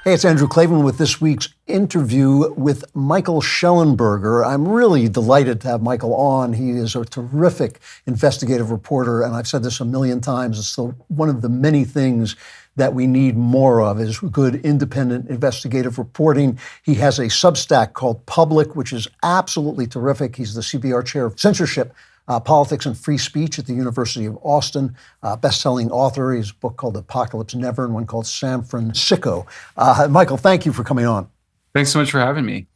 Hey, it's Andrew Klavan with this week's interview with Michael Shellenberger. I'm really delighted to have Michael on. He is a terrific investigative reporter, and I've said this a million times. It's still one of the many things that we need more of is good independent investigative reporting. He has a Substack called Public, which is absolutely terrific. He's the CBR Chair of Censorship, Politics and Free Speech at the University of Austin, best-selling author. He has a book called Apocalypse Never and one called Fran-sicko. Michael, thank you for coming on. Thanks so much for having me.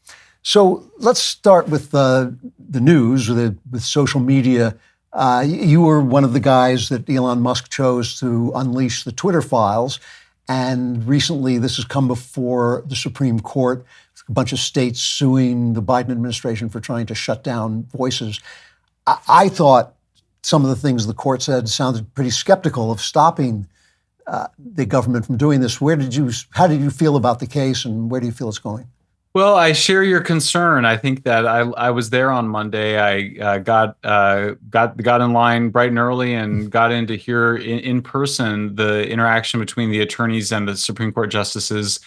So let's start with the news, with social media. You were one of the guys that Elon Musk chose to unleash the Twitter files. And recently this has come before the Supreme Court, a bunch of states suing the Biden administration for trying to shut down voices. I thought some of the things the court said sounded pretty skeptical of stopping the government from doing this. How did you feel about the case, and where do you feel it's going? Well, I share your concern. I think that I was there on Monday. I got in line bright and early and got in to hear in person the interaction between the attorneys and the Supreme Court justices.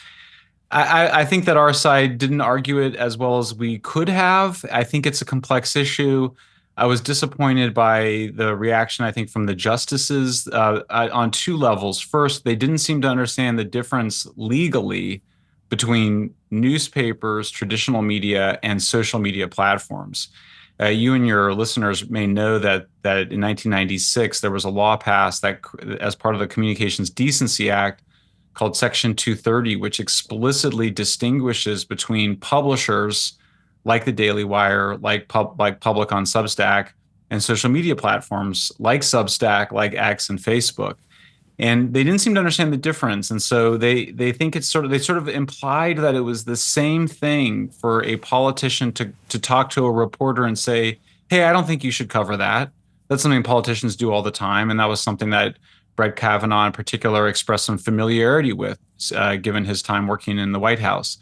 I think that our side didn't argue it as well as we could have. I think it's a complex issue. I was disappointed by the reaction, I think, from the justices on two levels. First, they didn't seem to understand the difference legally between newspapers, traditional media, and social media platforms. You and your listeners may know that in 1996, there was a law passed that, as part of the Communications Decency Act, called Section 230, which explicitly distinguishes between publishers like the DailyWire, like Public on Substack, and social media platforms like Substack, like X and Facebook. And they didn't seem to understand the difference. And so they think they sort of implied that it was the same thing for a politician to talk to a reporter and say, hey, I don't think you should cover that. That's something politicians do all the time. And that was something that Brett Kavanaugh in particular expressed some familiarity with, given his time working in the White House.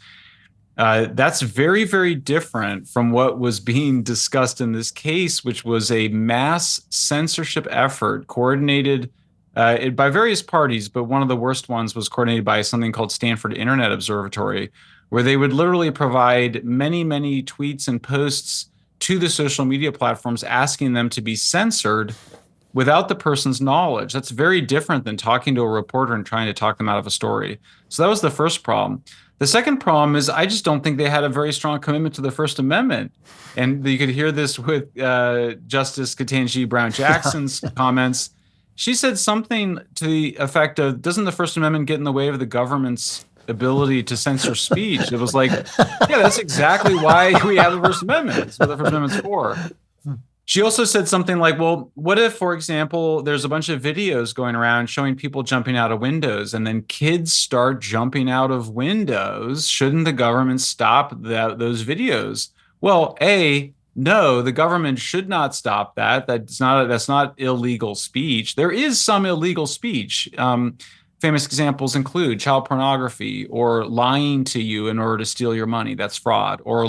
That's very, very different from what was being discussed in this case, which was a mass censorship effort coordinated by various parties, but one of the worst ones was coordinated by something called Stanford Internet Observatory, where they would literally provide many, many tweets and posts to the social media platforms asking them to be censored without the person's knowledge. That's very different than talking to a reporter and trying to talk them out of a story. So that was the first problem. The second problem is I just don't think they had a very strong commitment to the First Amendment. And you could hear this with Justice Ketanji Brown Jackson's comments. She said something to the effect of, doesn't the First Amendment get in the way of the government's ability to censor speech? It was like, yeah, that's exactly why we have the First Amendment. That's what the First Amendment's for. She also said something like, well, what if, for example, there's a bunch of videos going around showing people jumping out of windows and then kids start jumping out of windows? Shouldn't the government stop those videos? Well, no, the government should not stop that. That's not illegal speech. There is some illegal speech. Famous examples include child pornography or lying to you in order to steal your money. That's fraud. Or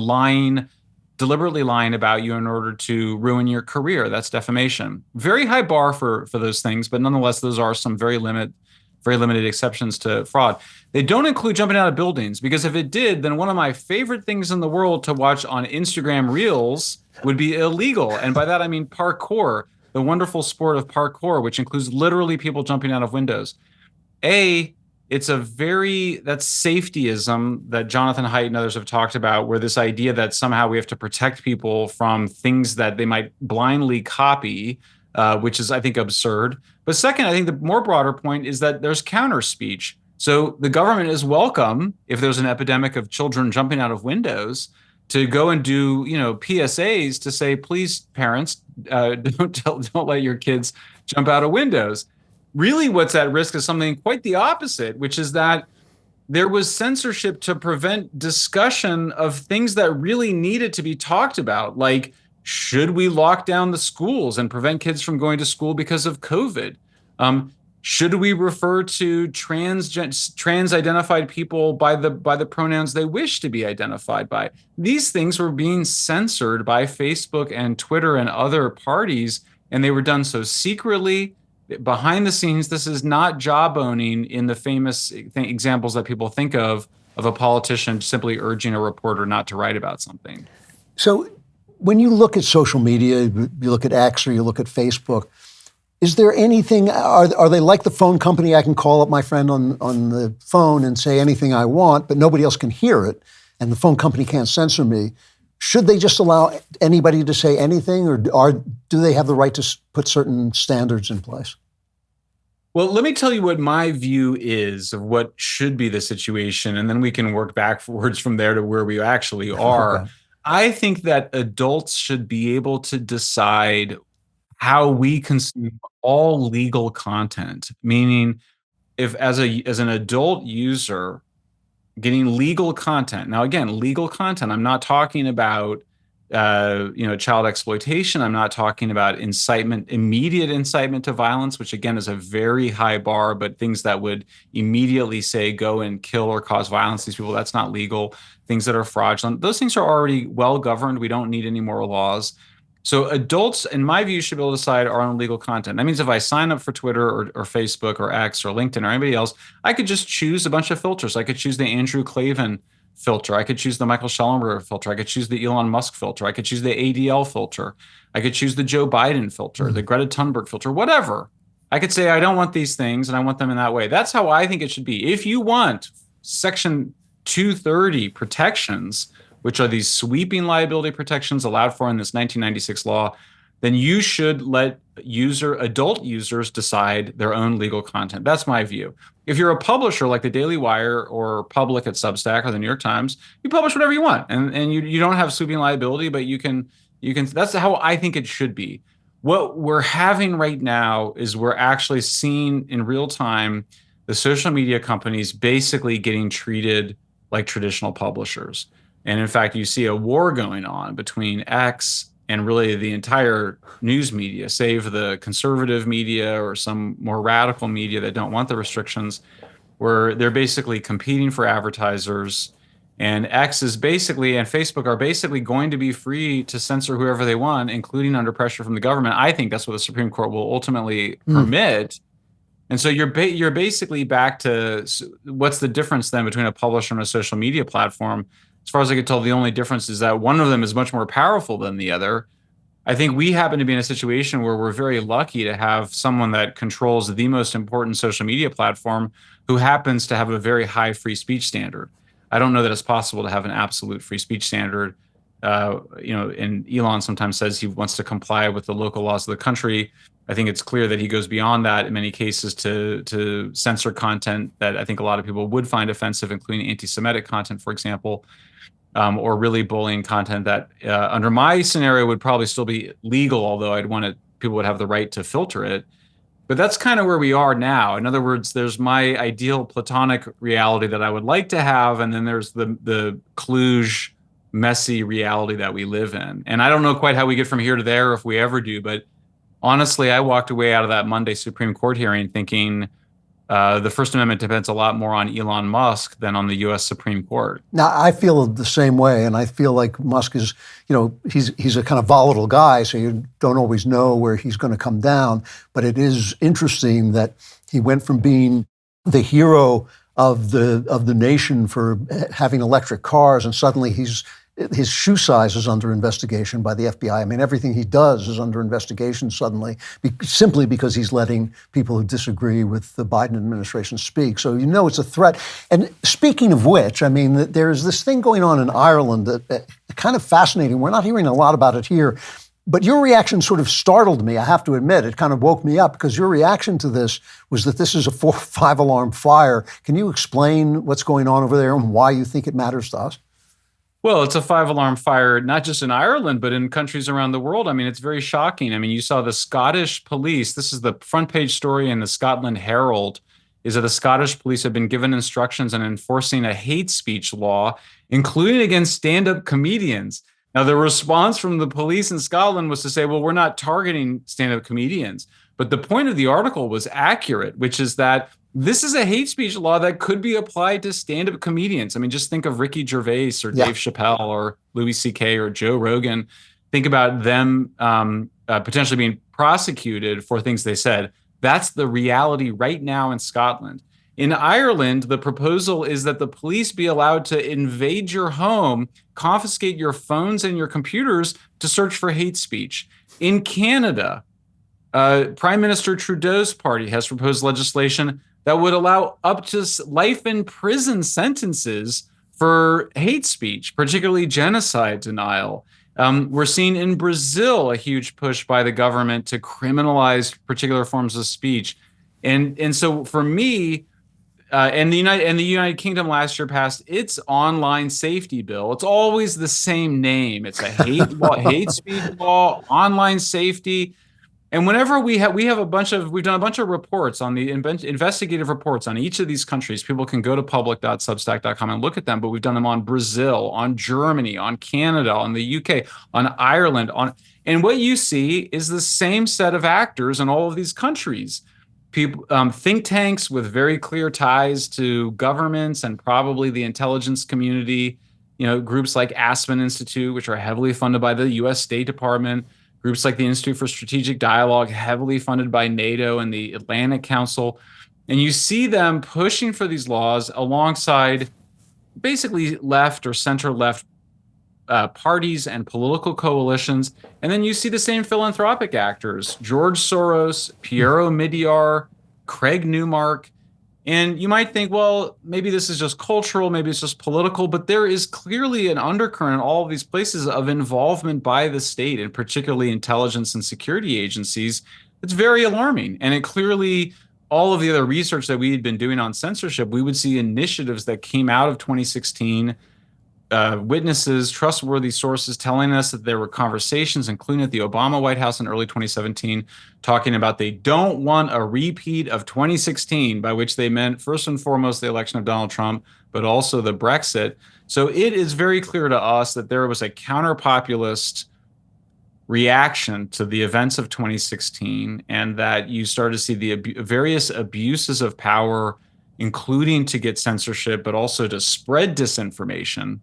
deliberately lying about you in order to ruin your career. That's defamation. Very high bar for those things, but nonetheless, those are some very limited exceptions to fraud. They don't include jumping out of buildings, because if it did, then one of my favorite things in the world to watch on Instagram Reels would be illegal. And by that, I mean parkour, the wonderful sport of parkour, which includes literally people jumping out of windows. It's that's safetyism that Jonathan Haidt and others have talked about, where this idea that somehow we have to protect people from things that they might blindly copy, which is, I think, absurd. But second, I think the more broader point is that there's counter speech. So the government is welcome, if there's an epidemic of children jumping out of windows, to go and do, PSAs to say, please, parents, don't let your kids jump out of windows. Really, what's at risk is something quite the opposite, which is that there was censorship to prevent discussion of things that really needed to be talked about, like, should we lock down the schools and prevent kids from going to school because of COVID? Should we refer to trans-identified people by the pronouns they wish to be identified by? These things were being censored by Facebook and Twitter and other parties, and they were done so secretly behind the scenes, this is not jawboning in the famous examples that people think of a politician simply urging a reporter not to write about something. So when you look at social media, you look at X or you look at Facebook, is there anything, are they like the phone company? I can call up my friend on the phone and say anything I want, but nobody else can hear it, and the phone company can't censor me. Should they just allow anybody to say anything, or do they have the right to put certain standards in place? Well, let me tell you what my view is of what should be the situation, and then we can work backwards from there to where we actually are. Okay. I think that adults should be able to decide how we consume all legal content, meaning if as an adult user getting legal content. Now, again, legal content, I'm not talking about child exploitation. I'm not talking about incitement, immediate incitement to violence, which again is a very high bar, but things that would immediately say go and kill or cause violence to these people, that's not legal. Things that are fraudulent, those things are already well governed. We don't need any more laws. So adults, in my view, should be able to decide our own legal content. That means if I sign up for Twitter or Facebook or X or LinkedIn or anybody else, I could just choose a bunch of filters. I could choose the Andrew Klavan filter. I could choose the Michael Shellenberger filter. I could choose the Elon Musk filter. I could choose the ADL filter. I could choose the Joe Biden filter, the Greta Thunberg filter, whatever. I could say, I don't want these things and I want them in that way. That's how I think it should be. If you want Section 230 protections, which are these sweeping liability protections allowed for in this 1996 law, then you should let adult users decide their own legal content. That's my view. If you're a publisher like the DailyWire or Public at Substack or the New York Times, you publish whatever you want, and you don't have sweeping liability, but you can. That's how I think it should be. What we're having right now is we're actually seeing in real time the social media companies basically getting treated like traditional publishers. And in fact, you see a war going on between X and really the entire news media, save the conservative media or some more radical media that don't want the restrictions, where they're basically competing for advertisers. And X is basically, and Facebook are basically going to be free to censor whoever they want, including under pressure from the government. I think that's what the Supreme Court will ultimately permit. And so you're basically back to what's the difference then between a publisher and a social media platform? As far as I can tell, the only difference is that one of them is much more powerful than the other. I think we happen to be in a situation where we're very lucky to have someone that controls the most important social media platform who happens to have a very high free speech standard. I don't know that it's possible to have an absolute free speech standard. And Elon sometimes says he wants to comply with the local laws of the country. I think it's clear that he goes beyond that in many cases to censor content that I think a lot of people would find offensive, including anti-Semitic content, for example. Or really bullying content that under my scenario would probably still be legal, although people would have the right to filter it. But that's kind of where we are now. In other words, there's my ideal platonic reality that I would like to have, and then there's the kludge, messy reality that we live in. And I don't know quite how we get from here to there, if we ever do, but honestly, I walked away out of that Monday Supreme Court hearing thinking the First Amendment depends a lot more on Elon Musk than on the U.S. Supreme Court. Now, I feel the same way, and I feel like Musk is, he's a kind of volatile guy, so you don't always know where he's going to come down. But it is interesting that he went from being the hero of the nation for having electric cars, and suddenly his shoe size is under investigation by the FBI. I mean, everything he does is under investigation suddenly, simply because he's letting people who disagree with the Biden administration speak. So it's a threat. And speaking of which, I mean, there's this thing going on in Ireland that kind of fascinating. We're not hearing a lot about it here. But your reaction sort of startled me, I have to admit. It kind of woke me up because your reaction to this was that this is a 4 or 5 alarm fire. Can you explain what's going on over there and why you think it matters to us? Well, it's a 5 alarm fire, not just in Ireland, but in countries around the world. I mean, it's very shocking. I mean, you saw the Scottish police. This is the front page story in the Scotland Herald, is that the Scottish police have been given instructions on enforcing a hate speech law, including against stand-up comedians. Now, the response from the police in Scotland was to say, well, we're not targeting stand-up comedians. But the point of the article was accurate, which is that this is a hate speech law that could be applied to stand-up comedians. I mean, just think of Ricky Gervais or Dave Chappelle or Louis C.K. or Joe Rogan. Think about them potentially being prosecuted for things they said. That's the reality right now in Scotland. In Ireland, the proposal is that the police be allowed to invade your home, confiscate your phones and your computers to search for hate speech. In Canada, Prime Minister Trudeau's party has proposed legislation that would allow up to life in prison sentences for hate speech, particularly genocide denial. We're seeing in Brazil a huge push by the government to criminalize particular forms of speech, and so for me, and the United Kingdom last year passed its online safety bill. It's always the same name. It's a hate law, hate speech law, online safety. And whenever we've done a bunch of reports on the investigative reports on each of these countries. People can go to public.substack.com and look at them, but we've done them on Brazil, on Germany, on Canada, on the UK, on Ireland, and what you see is the same set of actors in all of these countries. People, think tanks with very clear ties to governments and probably the intelligence community, groups like Aspen Institute, which are heavily funded by the US State Department, groups like the Institute for Strategic Dialogue, heavily funded by NATO and the Atlantic Council. And you see them pushing for these laws alongside basically left or center-left parties and political coalitions. And then you see the same philanthropic actors, George Soros, Piero Midyar, Craig Newmark. And you might think, well, maybe this is just cultural, maybe it's just political, but there is clearly an undercurrent in all of these places of involvement by the state, and particularly intelligence and security agencies. It's very alarming. And it clearly, all of the other research that we had been doing on censorship, we would see initiatives that came out of 2016, witnesses, trustworthy sources telling us that there were conversations, including at the Obama White House in early 2017, talking about they don't want a repeat of 2016, by which they meant first and foremost the election of Donald Trump, but also the Brexit. So it is very clear to us that there was a counter-populist reaction to the events of 2016, and that you start to see the various abuses of power, including to get censorship, but also to spread disinformation.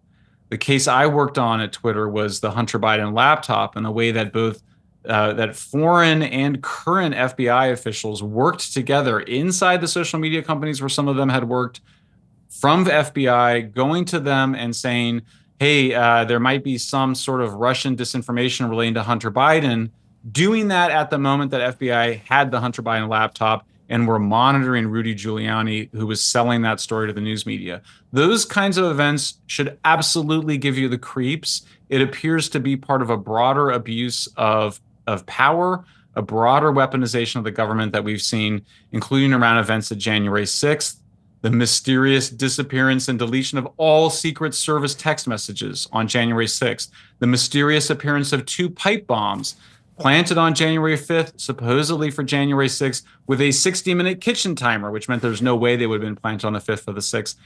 The case I worked on at Twitter was the Hunter Biden laptop, and the way that both that foreign and current FBI officials worked together inside the social media companies where some of them had worked, from the FBI, going to them and saying, hey, there might be some sort of Russian disinformation relating to Hunter Biden, doing that at the moment that FBI had the Hunter Biden laptop and were monitoring Rudy Giuliani, who was selling that story to the news media. Those kinds of events should absolutely give you the creeps. It appears to be part of a broader abuse of power, a broader weaponization of the government that we've seen, including around events of January 6th, the mysterious disappearance and deletion of all Secret Service text messages on January 6th, the mysterious appearance of 2 pipe bombs planted on January 5th, supposedly for January 6th, with a 60-minute kitchen timer, which meant there's no way they would have been planted on the 5th or the 6th.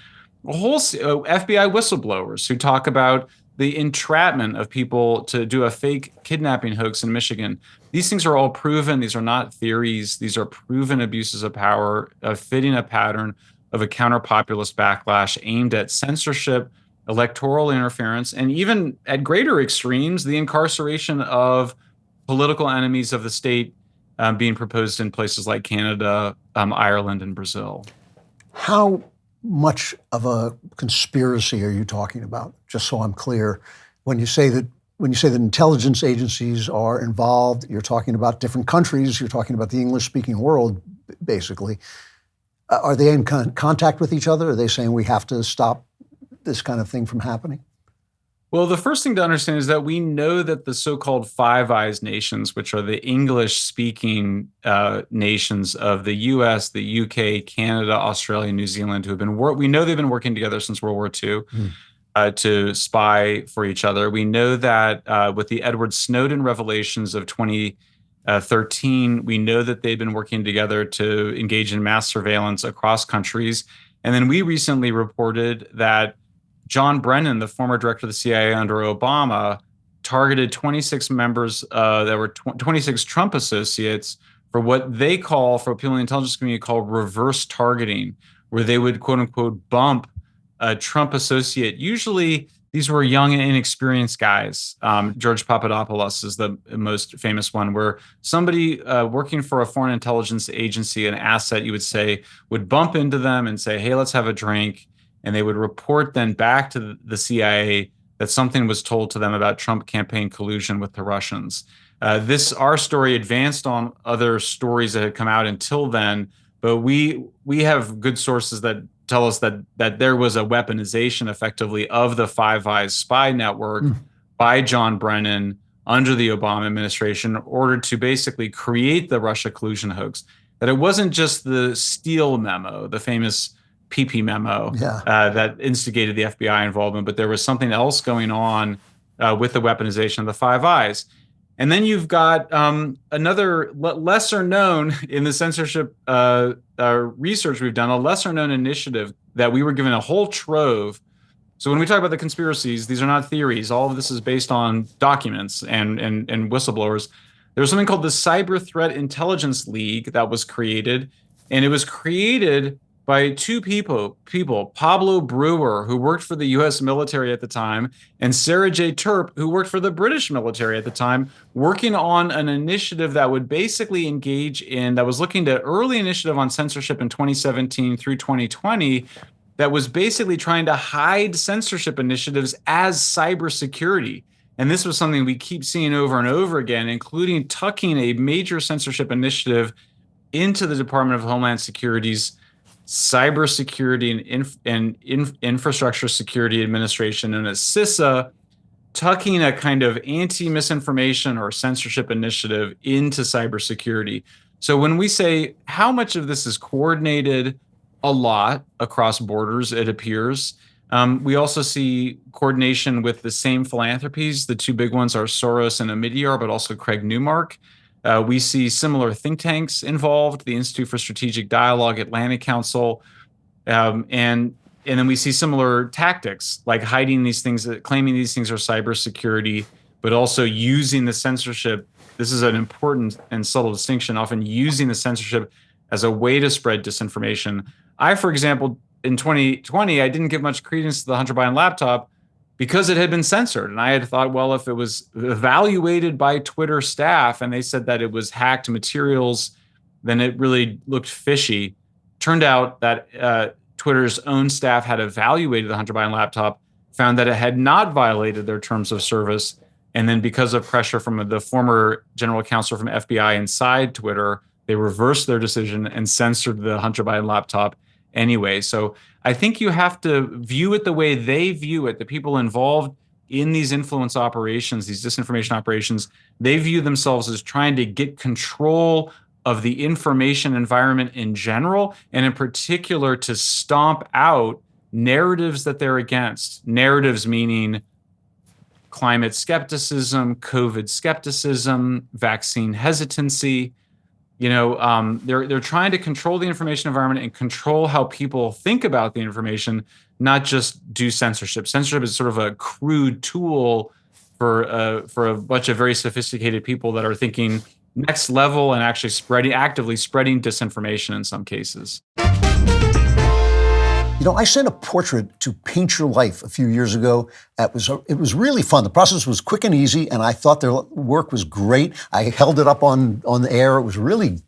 A whole FBI whistleblowers who talk about the entrapment of people to do a fake kidnapping hoax in Michigan. These things are all proven. These are not theories. These are proven abuses of power, fitting a pattern of a counter-populist backlash aimed at censorship, electoral interference, and even at greater extremes, the incarceration of political enemies of the state being proposed in places like Canada, Ireland, and Brazil. How much of a conspiracy are you talking about? Just so I'm clear, when you say that intelligence agencies are involved, you're talking about different countries. You're talking about the English-speaking world, basically. Are they in contact with each other? Are they saying we have to stop this kind of thing from happening? Well, the first thing to understand is that we know that the so-called Five Eyes nations, which are the English-speaking nations of the U.S., the UK, Canada, Australia, New Zealand, who have been we know they've been working together since World War II to spy for each other. We know that with the Edward Snowden revelations of 2013, we know that they've been working together to engage in mass surveillance across countries. And then we recently reported that John Brennan, the former director of the CIA under Obama, targeted 26 members that were 26 Trump associates for what they call, for people in the intelligence community, call reverse targeting, where they would, quote unquote, bump a Trump associate, usually these were young and inexperienced guys. George Papadopoulos is the most famous one, where somebody working for a foreign intelligence agency, an asset, you would say, would bump into them and say, hey, let's have a drink. And they would report then back to the CIA that something was told to them about Trump campaign collusion with the Russians. Our story advanced on other stories that had come out until then, but we have good sources that tell us that there was a weaponization effectively of the Five Eyes spy network by John Brennan under the Obama administration in order to basically create the Russia collusion hoax. That it wasn't just the Steele memo, the famous PP memo that instigated the FBI involvement, but there was something else going on with the weaponization of the Five Eyes. And then you've got another lesser known in the censorship research we've done, a lesser known initiative that we were given a whole trove. So when we talk about the conspiracies, these are not theories. All of this is based on documents and whistleblowers. There was something called the Cyber Threat Intelligence League that was created, and it was created by two people, Pablo Brewer, who worked for the U.S. military at the time, and Sarah J. Terp, who worked for the British military at the time, working on an initiative that would basically that was looking to early initiative on censorship in 2017 through 2020, that was basically trying to hide censorship initiatives as cybersecurity. And this was something we keep seeing over and over again, including tucking a major censorship initiative into the Department of Homeland Security's Cybersecurity and Infrastructure Security Administration, known as CISA, tucking a kind of anti-misinformation or censorship initiative into cybersecurity. So when we say how much of this is coordinated, a lot across borders, it appears. We also see coordination with the same philanthropies. The two big ones are Soros and Omidyar, but also Craig Newmark. We see similar think tanks involved, the Institute for Strategic Dialogue, Atlantic Council, and then we see similar tactics like hiding these things, claiming these things are cybersecurity, but also using the censorship. This is an important and subtle distinction, often using the censorship as a way to spread disinformation. For example, in 2020, I didn't give much credence to the Hunter Biden laptop because it had been censored. And I had thought, well, if it was evaluated by Twitter staff and they said that it was hacked materials, then it really looked fishy. Turned out that Twitter's own staff had evaluated the Hunter Biden laptop, found that it had not violated their terms of service. And then because of pressure from the former general counsel from FBI inside Twitter, they reversed their decision and censored the Hunter Biden laptop anyway. So I think you have to view it the way they view it. The people involved in these influence operations, these disinformation operations, they view themselves as trying to get control of the information environment in general, and in particular to stomp out narratives that they're against. Narratives meaning climate skepticism, COVID skepticism, vaccine hesitancy. They're trying to control the information environment and control how people think about the information, not just do censorship. Censorship is sort of a crude tool for a bunch of very sophisticated people that are thinking next level and actually actively spreading disinformation in some cases. I sent a portrait to Paint Your Life a few years ago. It was really fun. The process was quick and easy, and I thought their work was great. I held it up on the air. It was really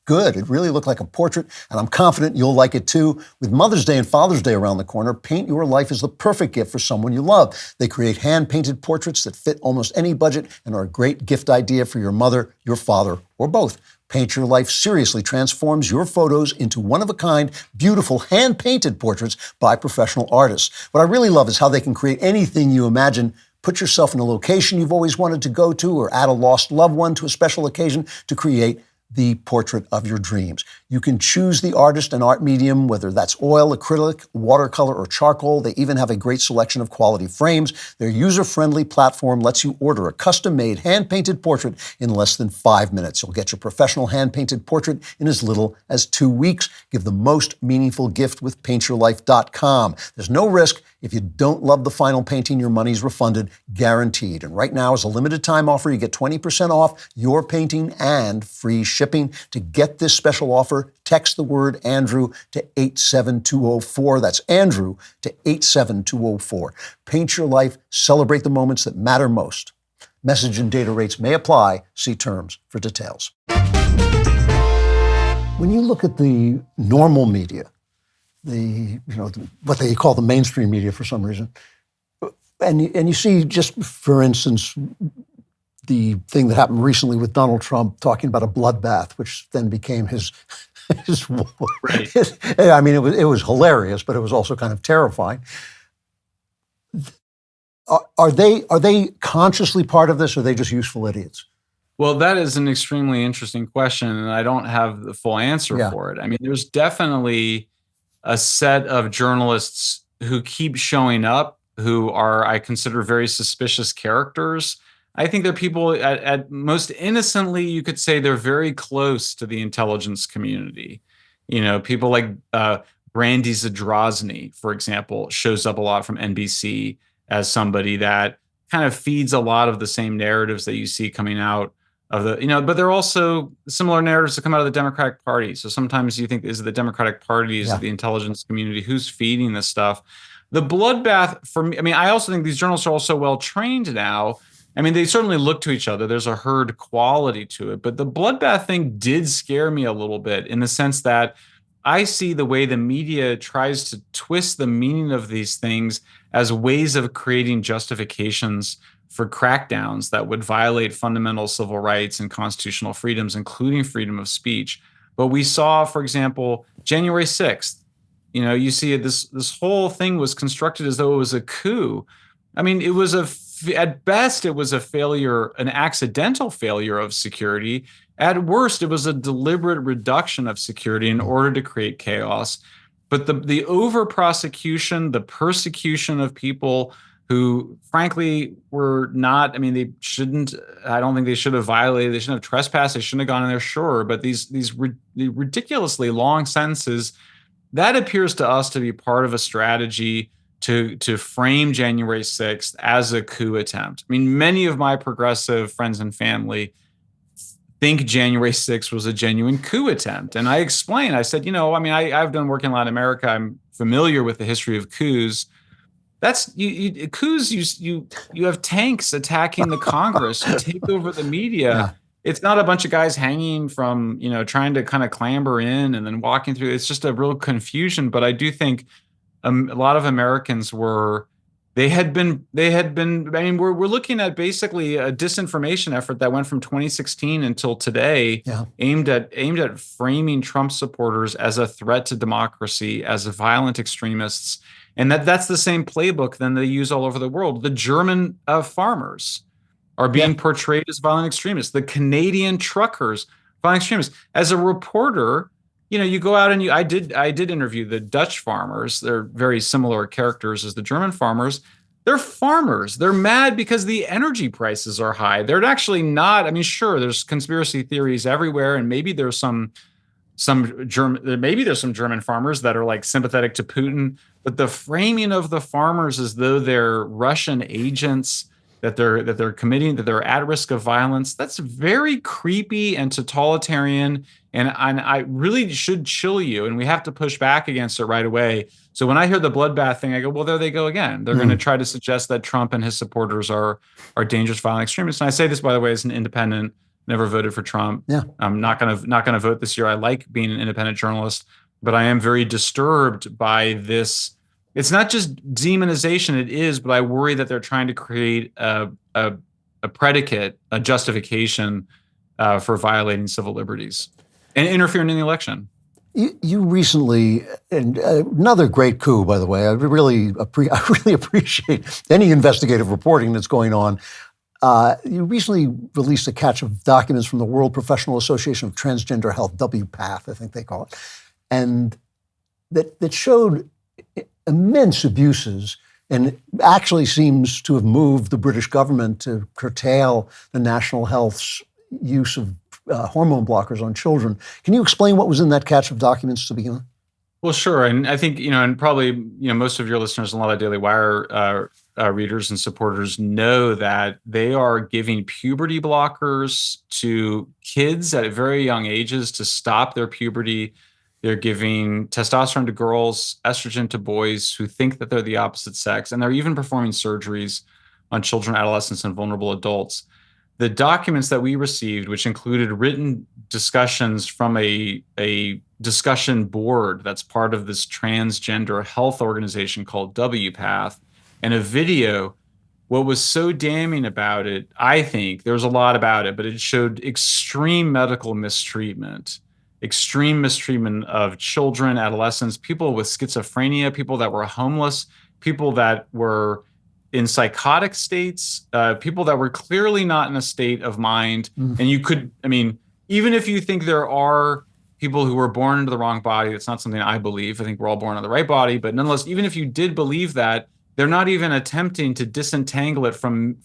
good. It really looked like a portrait, and I'm confident you'll like it too. With Mother's Day and Father's Day around the corner, Paint Your Life is the perfect gift for someone you love. They create hand-painted portraits that fit almost any budget and are a great gift idea for your mother, your father, or both. Paint Your Life seriously transforms your photos into one-of-a-kind, beautiful, hand-painted portraits by professional artists. What I really love is how they can create anything you imagine. Put yourself in a location you've always wanted to go to, or add a lost loved one to a special occasion to create the portrait of your dreams. You can choose the artist and art medium, whether that's oil, acrylic, watercolor, or charcoal. They even have a great selection of quality frames. Their user-friendly platform lets you order a custom-made, hand-painted portrait in less than 5 minutes. You'll get your professional hand-painted portrait in as little as 2 weeks. Give the most meaningful gift with paintyourlife.com. There's no risk. If you don't love the final painting, your money's refunded, guaranteed. And right now, as a limited time offer, you get 20% off your painting and free shipping. To get this special offer, text the word Andrew to 87204. That's Andrew to 87204. Paint your life, celebrate the moments that matter most. Message and data rates may apply. See terms for details. When you look at the normal media, what they call the mainstream media for some reason, and you see, just for instance, the thing that happened recently with Donald Trump talking about a bloodbath, which then became his war. Right. I mean, it was hilarious, but it was also kind of terrifying. Are they consciously part of this, or are they just useful idiots? Well, that is an extremely interesting question, and I don't have the full answer for it. I mean, there's definitely a set of journalists who keep showing up, who are, I consider, very suspicious characters. I think they're people at most innocently, you could say they're very close to the intelligence community. People like Brandy Zadrozny, for example, shows up a lot from NBC as somebody that kind of feeds a lot of the same narratives that you see coming out of but there are also similar narratives that come out of the Democratic Party. So sometimes you think, is it the Democratic Party, is it the intelligence community, who's feeding this stuff? The bloodbath, for me, I mean, I also think these journalists are also well trained now. I mean, they certainly look to each other. There's a herd quality to it. But the bloodbath thing did scare me a little bit, in the sense that I see the way the media tries to twist the meaning of these things as ways of creating justifications for crackdowns that would violate fundamental civil rights and constitutional freedoms, including freedom of speech. But we saw, for example, January 6th, you see this whole thing was constructed as though it was a coup. I mean, it was at best, it was a failure, an accidental failure of security. At worst, it was a deliberate reduction of security in order to create chaos. But the over-prosecution, the persecution of people who, frankly, were not, I mean, I don't think they should have violated, they shouldn't have trespassed, they shouldn't have gone in there, sure. But these ridiculously long sentences, that appears to us to be part of a strategy to frame January 6th as a coup attempt. I mean, many of my progressive friends and family think January 6th was a genuine coup attempt. And I explained, I said, I've done work in Latin America. I'm familiar with the history of coups. That's coups. You have tanks attacking the Congress, you take over the media. Yeah. It's not a bunch of guys hanging from, trying to kind of clamber in and then walking through. It's just a real confusion. But I do think a lot of Americans we're looking at basically a disinformation effort that went from 2016 until today, aimed at framing Trump supporters as a threat to democracy, as violent extremists. And that's the same playbook then they use all over the world. The German farmers are being portrayed as violent extremists. The Canadian truckers, violent extremists. As a reporter, you go out and I did interview the Dutch farmers. They're very similar characters as the German farmers. They're farmers. They're mad because the energy prices are high. They're actually not. I mean, sure, there's conspiracy theories everywhere, and maybe there's some German farmers that are like sympathetic to Putin, but the framing of the farmers as though they're Russian agents, that they're at risk of violence, that's very creepy and totalitarian, and I really should chill you, and we have to push back against it right away. So when I hear the bloodbath thing, I go, well, there they go again. They're going to try to suggest that Trump and his supporters are dangerous violent extremists. And I say this, by the way, as an independent. Never voted for Trump. Yeah. I'm not gonna vote this year. I like being an independent journalist, but I am very disturbed by this. It's not just demonization, it is, but I worry that they're trying to create a predicate, a justification for violating civil liberties and interfering in the election. You recently, and another great coup, by the way. I really appreciate any investigative reporting that's going on. You recently released a cache of documents from the World Professional Association of Transgender Health, WPATH, I think they call it, and that showed immense abuses and actually seems to have moved the British government to curtail the National Health's use of hormone blockers on children. Can you explain what was in that cache of documents to begin with? Well, sure. And I think, and probably, most of your listeners and a lot of Daily Wire readers and supporters know that they are giving puberty blockers to kids at very young ages to stop their puberty. They're giving testosterone to girls, estrogen to boys who think that they're the opposite sex. And they're even performing surgeries on children, adolescents, and vulnerable adults. The documents that we received, which included written discussions from a discussion board that's part of this transgender health organization called WPATH, and a video, what was so damning about it, I think, there was a lot about it, but it showed extreme medical mistreatment of children, adolescents, people with schizophrenia, people that were homeless, people that were in psychotic states, people that were clearly not in a state of mind. And you could, even if you think there are people who were born into the wrong body, that's not something I believe. I think we're all born in the right body. But nonetheless, even if you did believe that, they're not even attempting to disentangle it from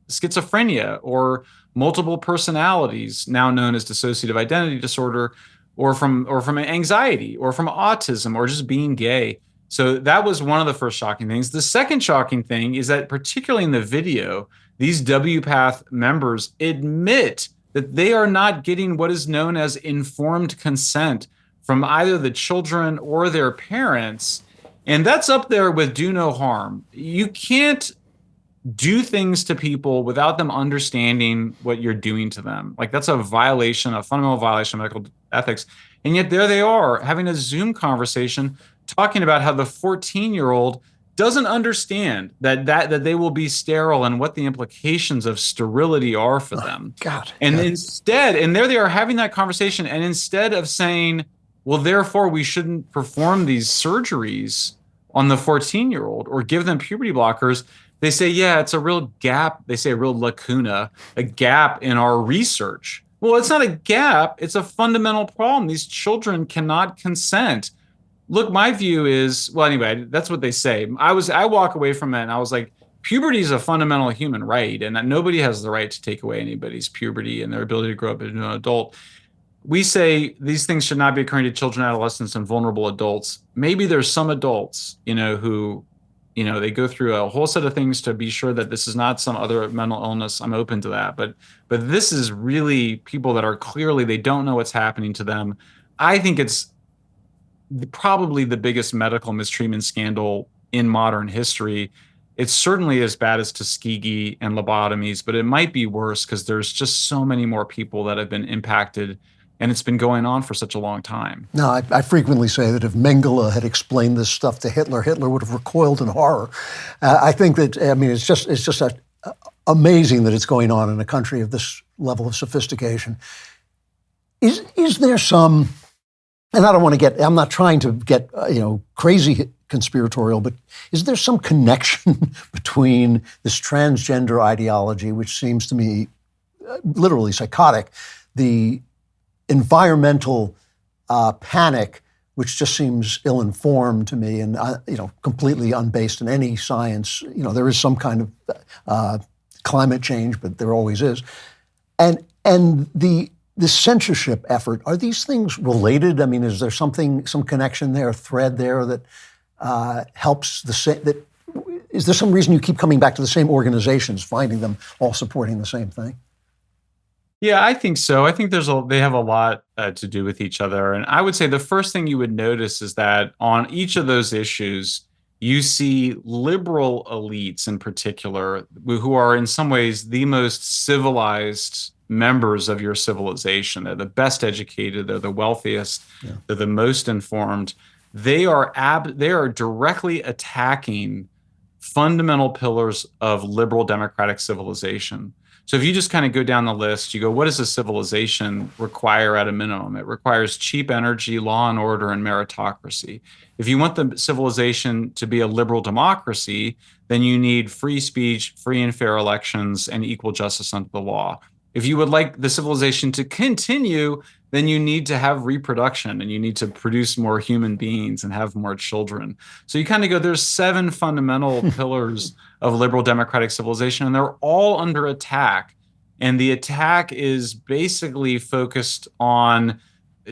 schizophrenia or multiple personalities, now known as dissociative identity disorder, or from anxiety, or from autism, or just being gay. So that was one of the first shocking things. The second shocking thing is that, particularly in the video, these WPATH members admit that they are not getting what is known as informed consent from either the children or their parents. And that's up there with do no harm. You can't do things to people without them understanding what you're doing to them. Like, that's a fundamental violation of medical ethics. And yet there they are having a Zoom conversation talking about how the 14-year-old doesn't understand that they will be sterile and what the implications of sterility are for them. God. And instead, and there they are having that conversation, and instead of saying, well, therefore we shouldn't perform these surgeries on the 14-year-old or give them puberty blockers, they say, yeah, it's a real gap. They say a real lacuna, a gap in our research. Well, it's not a gap. It's a fundamental problem. These children cannot consent. Look, my view is, well, anyway, that's what they say. I walk away from it and I was like, puberty is a fundamental human right, and that nobody has the right to take away anybody's puberty and their ability to grow up into an adult. We say these things should not be occurring to children, adolescents, and vulnerable adults. Maybe there's some adults, who, they go through a whole set of things to be sure that this is not some other mental illness. I'm open to that. But this is really people that are clearly, they don't know what's happening to them. I think it's probably the biggest medical mistreatment scandal in modern history. It's certainly as bad as Tuskegee and lobotomies, but it might be worse because there's just so many more people that have been impacted, and it's been going on for such a long time. No, I frequently say that if Mengele had explained this stuff to Hitler, Hitler would have recoiled in horror. I think that, it's just amazing that it's going on in a country of this level of sophistication. Is there some, and I'm not trying to get, crazy conspiratorial, but is there some connection between this transgender ideology, which seems to me literally psychotic, the environmental panic, which just seems ill-informed to me and, completely unbased in any science. There is some kind of climate change, but there always is. And the censorship effort, are these things related? Is there some connection there, a thread there that helps is there some reason you keep coming back to the same organizations, finding them all supporting the same thing? Yeah, I think so. I think they have a lot to do with each other. And I would say the first thing you would notice is that on each of those issues, you see liberal elites in particular, who are in some ways the most civilized members of your civilization. They're the best educated, they're the wealthiest, they're the most informed. They are directly attacking fundamental pillars of liberal democratic civilization. So if you just kind of go down the list, you go, what does a civilization require at a minimum? It requires cheap energy, law and order, and meritocracy. If you want the civilization to be a liberal democracy, then you need free speech, free and fair elections, and equal justice under the law. If you would like the civilization to continue, then you need to have reproduction and you need to produce more human beings and have more children. So you kind of go, there's 7 fundamental pillars of liberal democratic civilization, and they're all under attack. And the attack is basically focused on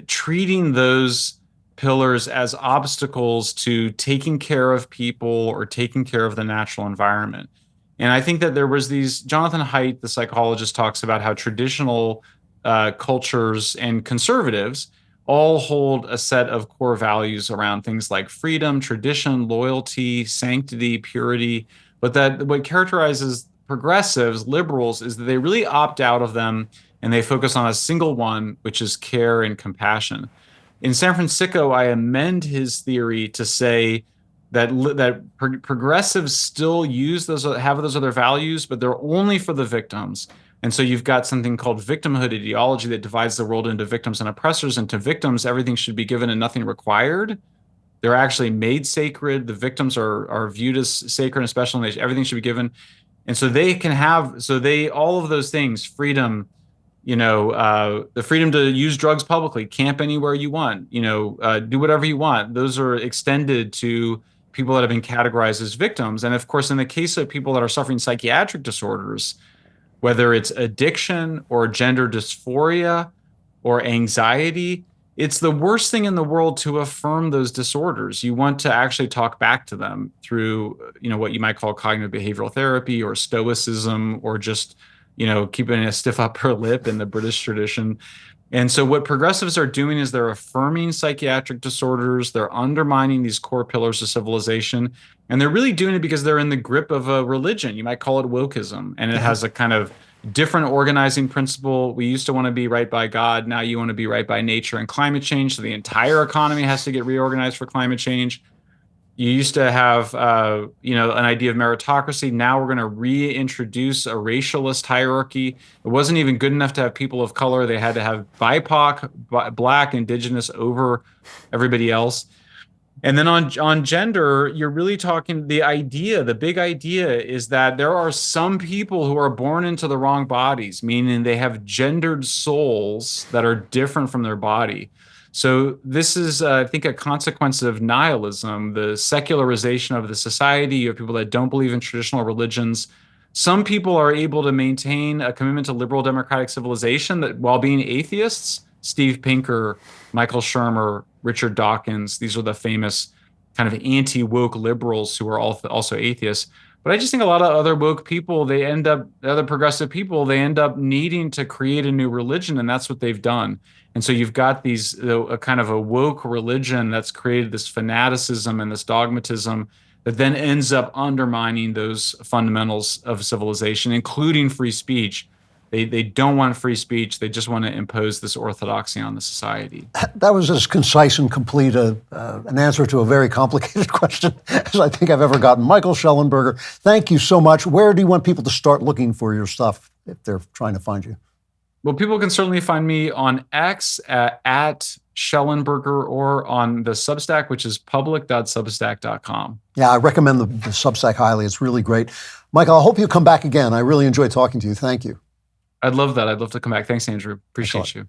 treating those pillars as obstacles to taking care of people or taking care of the natural environment. And I think that there was these, Jonathan Haidt, the psychologist, talks about how traditional cultures and conservatives all hold a set of core values around things like freedom, tradition, loyalty, sanctity, purity. But that what characterizes progressives, liberals, is that they really opt out of them and they focus on a single one, which is care and compassion. In Fran-sicko, I amend his theory to say that progressives still have those other values, but they're only for the victims. And so you've got something called victimhood ideology that divides the world into victims and oppressors. And to victims, everything should be given and nothing required. They're actually made sacred. The victims are viewed as sacred and special, and everything should be given. And so they can have, all of those things, freedom, the freedom to use drugs publicly, camp anywhere you want, do whatever you want. Those are extended to people that have been categorized as victims. And of course, in the case of people that are suffering psychiatric disorders, whether it's addiction or gender dysphoria or anxiety, it's the worst thing in the world to affirm those disorders. You want to actually talk back to them through, what you might call cognitive behavioral therapy or stoicism, or just, keeping a stiff upper lip in the British tradition. And so what progressives are doing is they're affirming psychiatric disorders. They're undermining these core pillars of civilization. And they're really doing it because they're in the grip of a religion. You might call it wokeism. And it has a kind of different organizing principle. We used to want to be right by God. Now you want to be right by nature and climate change. So the entire economy has to get reorganized for climate change. You used to have, an idea of meritocracy. Now we're going to reintroduce a racialist hierarchy. It wasn't even good enough to have people of color. They had to have BIPOC, Black, Indigenous over everybody else. And then on gender, you're really talking the big idea is that there are some people who are born into the wrong bodies, meaning they have gendered souls that are different from their body. So this is, I think, a consequence of nihilism, the secularization of the society. You have people that don't believe in traditional religions. Some people are able to maintain a commitment to liberal democratic civilization that, while being atheists, Steve Pinker, Michael Shermer, Richard Dawkins, these are the famous kind of anti-woke liberals who are also atheists. But I just think a lot of other woke people, other progressive people, they end up needing to create a new religion, and that's what they've done. And so you've got a kind of a woke religion that's created this fanaticism and this dogmatism that then ends up undermining those fundamentals of civilization, including free speech. They don't want free speech. They just want to impose this orthodoxy on the society. That was as concise and complete an answer to a very complicated question as I think I've ever gotten. Michael Shellenberger, thank you so much. Where do you want people to start looking for your stuff if they're trying to find you? Well, people can certainly find me on X at Shellenberger, or on the Substack, which is public.substack.com. Yeah, I recommend the Substack highly. It's really great. Michael, I hope you come back again. I really enjoyed talking to you. Thank you. I'd love that. I'd love to come back. Thanks, Andrew. Appreciate you.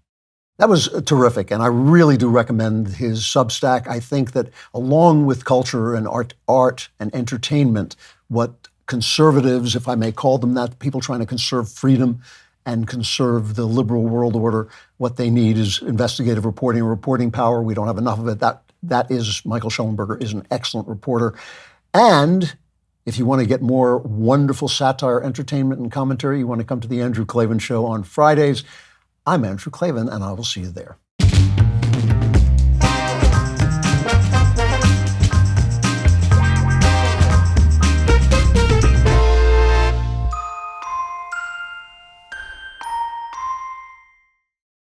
That was terrific, and I really do recommend his Substack. I think that along with culture and art and entertainment, what conservatives, if I may call them that, people trying to conserve freedom and conserve the liberal world order, what they need is investigative reporting and reporting power. We don't have enough of it. That is, Michael Shellenberger is an excellent reporter. And if you want to get more wonderful satire, entertainment, and commentary, you want to come to the Andrew Klavan Show on Fridays. I'm Andrew Klavan, and I will see you there.